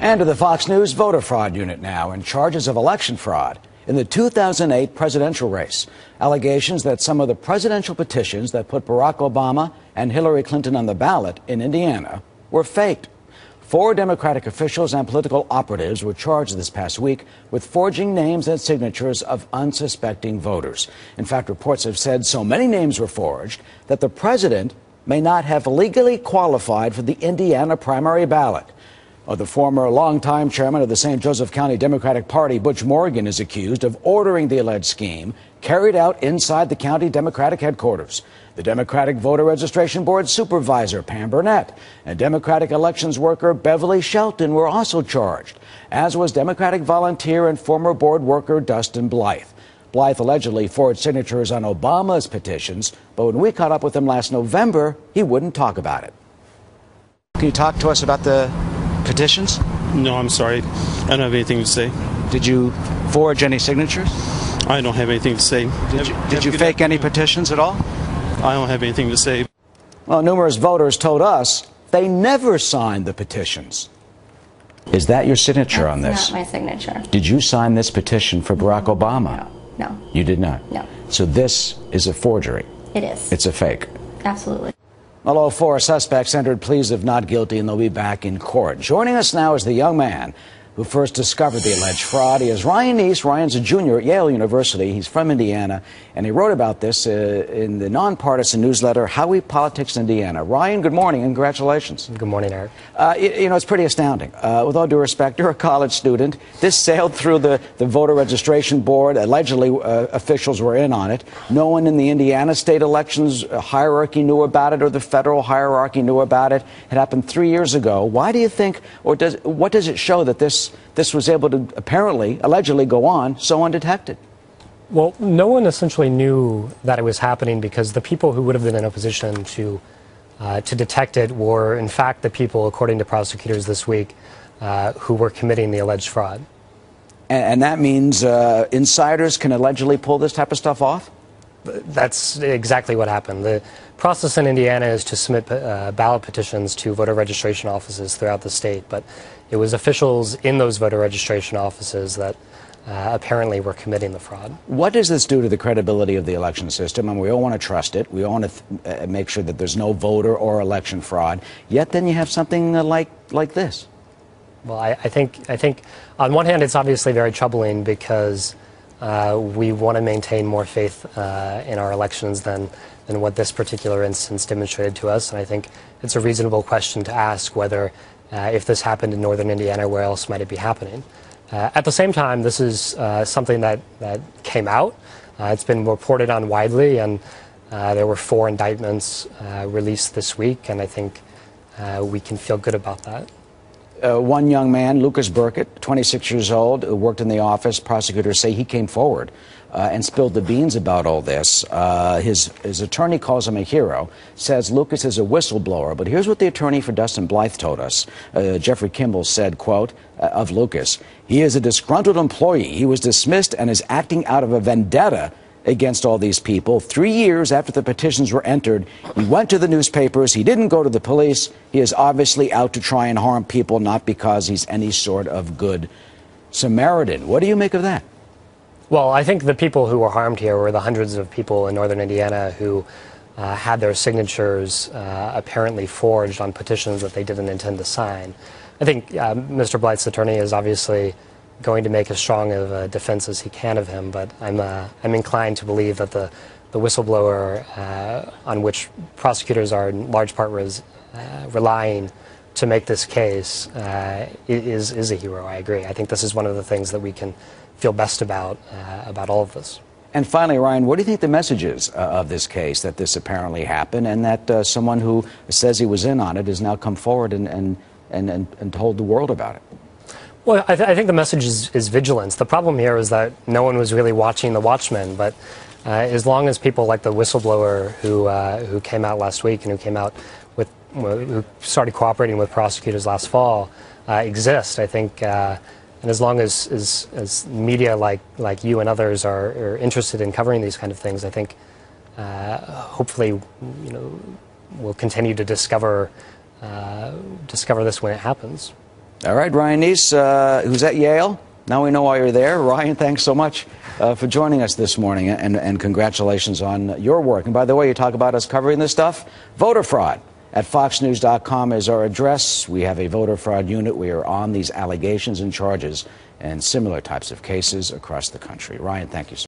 And to the Fox News voter fraud unit now, in charges of election fraud in the 2008 presidential race. Allegations that some of the presidential petitions that put Barack Obama and Hillary Clinton on the ballot in Indiana were faked. 4 Democratic officials and political operatives were charged this past week with forging names and signatures of unsuspecting voters. In fact, reports have said so many names were forged that the president may not have legally qualified for the Indiana primary ballot. The former longtime chairman of the St. Joseph County Democratic Party, Butch Morgan, is accused of ordering the alleged scheme carried out inside the county Democratic headquarters. The Democratic Voter Registration Board supervisor, Pam Burnett, and Democratic elections worker Beverly Shelton were also charged, as was Democratic volunteer and former board worker Dustin Blythe. Blythe allegedly forged signatures on Obama's petitions, but when we caught up with him last November, he wouldn't talk about it. Can you talk to us about the petitions? No, I'm sorry. I don't have anything to say. Did you forge any signatures? I don't have anything to say. Did you fake any petitions at all? I don't have anything to say. Well, numerous voters told us they never signed the petitions. Is that your signature on this? That's not my signature. Did you sign this petition for Barack Obama? No. You did not? No. So this is a forgery? It is. It's a fake? Absolutely. Well, all 4 suspects entered pleas of not guilty, and they'll be back in court. Joining us now is the young man who first discovered the alleged fraud. He is Ryan Neese. Ryan's a junior at Yale University. He's from Indiana, and he wrote about this in the nonpartisan newsletter, How We Politics Indiana. Ryan, good morning, and congratulations. Good morning, Eric. You know, it's pretty astounding. With all due respect, you're a college student. This sailed through the voter registration board. Allegedly, officials were in on it. No one in the Indiana state elections hierarchy knew about it, or the federal hierarchy knew about it. It happened 3 years ago. Why do you think, or what does it show that this was able to allegedly go on so undetected? Well, no one essentially knew that it was happening because the people who would have been in a position to detect it were, in fact, the people, according to prosecutors this week, who were committing the alleged fraud. And that means insiders can allegedly pull this type of stuff off? That's exactly what happened. The process in Indiana is to submit ballot petitions to voter registration offices throughout the state, but it was officials in those voter registration offices that apparently were committing the fraud. What does this do to the credibility of the election system? And we all want to trust it. We all want to make sure that there's no voter or election fraud. Yet then you have something like this. Well, I think on one hand it's obviously very troubling because we want to maintain more faith in our elections than what this particular instance demonstrated to us. And I think it's a reasonable question to ask whether, if this happened in northern Indiana, where else might it be happening? At the same time, this is something that came out. It's been reported on widely, and there were 4 indictments released this week, and I think we can feel good about that. One young man, Lucas Burkett, 26 years old, who worked in the office. Prosecutors say he came forward and spilled the beans about all this. His attorney calls him a hero, says Lucas is a whistleblower. But here's what the attorney for Dustin Blythe told us. Jeffrey Kimball said, quote, of Lucas, he is a disgruntled employee. He was dismissed and is acting out of a vendetta against all these people. 3 years after the petitions were entered, he went to the newspapers. He didn't go to the police. He is obviously out to try and harm people, not because he's any sort of good Samaritan. What do you make of that? Well, I think the people who were harmed here were the hundreds of people in northern Indiana who had their signatures apparently forged on petitions that they didn't intend to sign. I think Mr. Blythe's attorney is obviously going to make as strong of a defense as he can of him, but I'm inclined to believe that the whistleblower on which prosecutors are in large part relying to make this case is a hero. I agree. I think this is one of the things that we can feel best about all of this. And finally, Ryan, what do you think the message is of this case, that this apparently happened, and that someone who says he was in on it has now come forward and told the world about it? Well, I think the message is vigilance. The problem here is that no one was really watching the watchmen, but as long as people like the whistleblower who came out last week and who started cooperating with prosecutors last fall exist, I think, and as long as media like you and others are interested in covering these kind of things, I think hopefully we'll continue to discover this when it happens. All right, Ryan Neese, who's at Yale. Now we know why you're there. Ryan, thanks so much for joining us this morning, and congratulations on your work. And by the way, you talk about us covering this stuff. Voter fraud at foxnews.com is our address. We have a voter fraud unit. We are on these allegations and charges and similar types of cases across the country. Ryan, thank you so much.